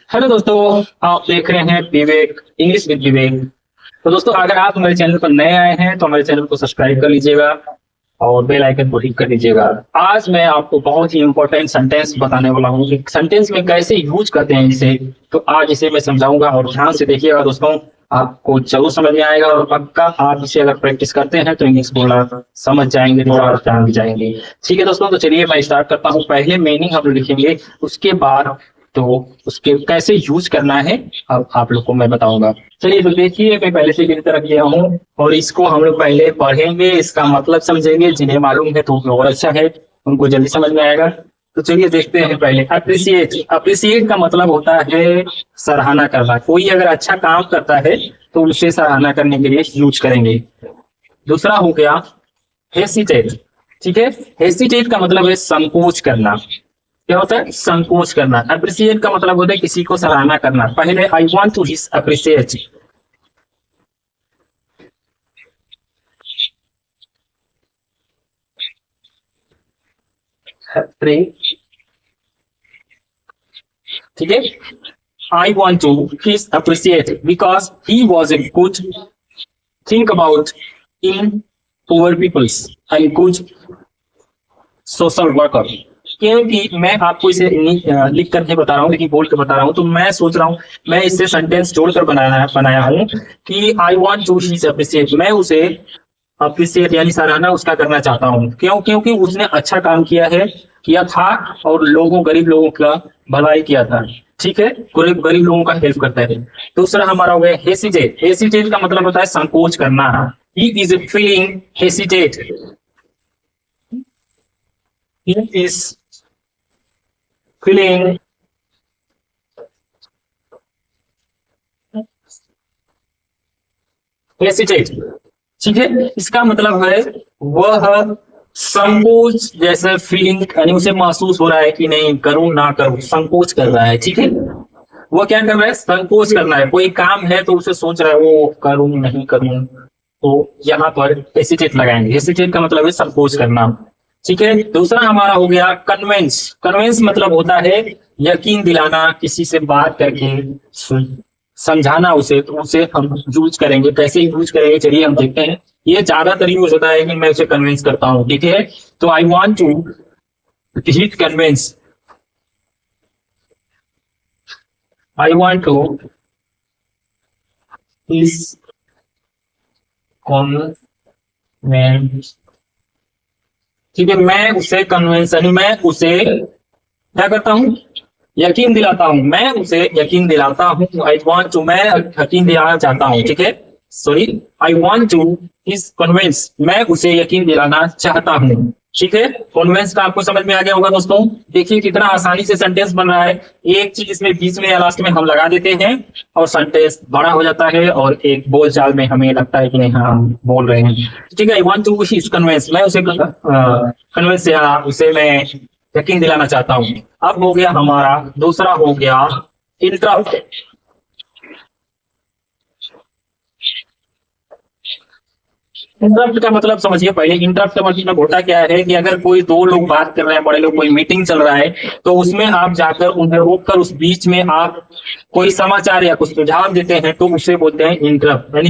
Hello दोस्तों, आप देख रहे हैं विवेक इंग्लिश विद विवेक। तो दोस्तों, अगर आप हमारे चैनल पर नए आए हैं तो हमारे चैनल को सब्सक्राइब कर लीजिएगा और बेल आइकन को हिट कर दीजिएगा। आज मैं आपको बहुत ही इंपॉर्टेंट सेंटेंस बताने वाला हूँ कि सेंटेंस में कैसे यूज करते हैं इसे। तो आज इसे मैं समझाऊंगा और ध्यान से देखिएगा दोस्तों, आपको जरूर समझ में आएगा और पक्का आप इसे अगर प्रैक्टिस करते हैं तो इंग्लिश बोलना समझ जाएंगे और जान भी जाएंगे। ठीक है दोस्तों, तो चलिए मैं स्टार्ट करता हूँ। पहले मीनिंग हम लोग लिखेंगे, उसके बाद तो उसके कैसे यूज करना है अब आप लोग को मैं बताऊंगा। चलिए तो देखिए, मैं पहले से की तरह किया हूँ और इसको हम लोग पहले पढ़ेंगे, इसका मतलब समझेंगे। जिन्हें मालूम है तो और अच्छा है, उनको जल्दी समझ में आएगा। तो चलिए देखते हैं। पहले अप्रिसिएट। अप्रिसिएट का मतलब होता है सराहना करना। कोई अगर अच्छा काम करता है तो उसे सराहना करने के लिए यूज करेंगे। दूसरा हो गया हेसिटेट। ठीक है, हेसिटेट का मतलब है संकोच करना। क्या होता है? संकोच करना। अप्रिसिएट का मतलब होता है किसी को सराहना करना। पहले आई वांट टू अप्रिसिएट। ठीक है, I want to appreciate because he was a good think about in poor peoples and good social worker. क्योंकि मैं आपको इसे लिख करके बता रहा हूँ, लेकिन बोल के बता रहा हूँ, तो मैं सोच रहा हूँ मैं इससे सेंटेंस जोड़कर बनाया हूँ कि आई वांट टू अप्रिसिएट। मैं उसे अप्रिसिएट यानी सराहना उसका करना चाहता हूँ। क्यों? क्योंकि उसने अच्छा काम किया था और गरीब लोगों का भलाई किया था। ठीक है, गरीब लोगों का हेल्प करता है। दूसरा हमारा हो गया हेसिटेट। हेसिटेट का मतलब होता है संकोच करना। He is feeling hesitate. He is feeling hesitate। ठीक है, इसका मतलब है वह संकोच जैसे फीलिंग यानी उसे महसूस हो रहा है कि नहीं करूं ना करूं, संकोच कर रहा है। ठीक है, वो क्या कर रहा है? संकोच करना है। कोई काम है तो उसे सोच रहा है वो करूं नहीं करूं, तो यहाँ पर हेसिटेट लगाएंगे। हेसिटेट का मतलब है संकोच करना। ठीक है, दूसरा हमारा हो गया कन्वेंस। कन्वेंस मतलब होता है यकीन दिलाना, किसी से बात करके समझाना उसे। तो उसे हम यूज करेंगे। कैसे यूज करेंगे चलिए हम देखते हैं। ये ज्यादातर यूज होता है कि मैं उसे कन्विंस करता हूँ। ठीक है, तो I want to hit convince. I want to his convince. ठीक है, मैं उसे कन्विंस यानी मैं उसे क्या करता हूँ? यकीन दिलाता हूँ। मैं उसे यकीन दिलाता हूँ। आई वांट टू, मैं यकीन दिलाना चाहता हूँ। ठीक है, sorry, I want two is convince. मैं उसे यकीन दिलाना चाहता हूँ। ठीक है, कन्विंस का आपको समझ में आ गया होगा दोस्तों। देखिए कितना आसानी से सेंटेंस बन रहा है। एक चीज इसमें बीच में या लास्ट में हम लगा देते हैं और सेंटेंस बड़ा हो जाता है और एक बोलचाल में हमें लगता है कि नहीं हाँ हम बोल रहे हैं। ठीक है, I want two is convince. मैं उसे कन्विंस या उसे मैं यकीन दिलाना चाहता हूँ। अब हो गया हमारा दूसरा हो गया इंटरप्ट। इंटरप्ट का मतलब समझिए पहले। इंटरप्ट का मतलब होता क्या है कि अगर कोई दो लोग बात कर रहे हैं, बड़े लोग, कोई मीटिंग चल रहा है, तो उसमें आप जाकर उन्हें रोककर उस बीच में आप कोई समाचार या कुछ सुझाव देते हैं तो उसे बोलते हैं इंटरप्ट। यानी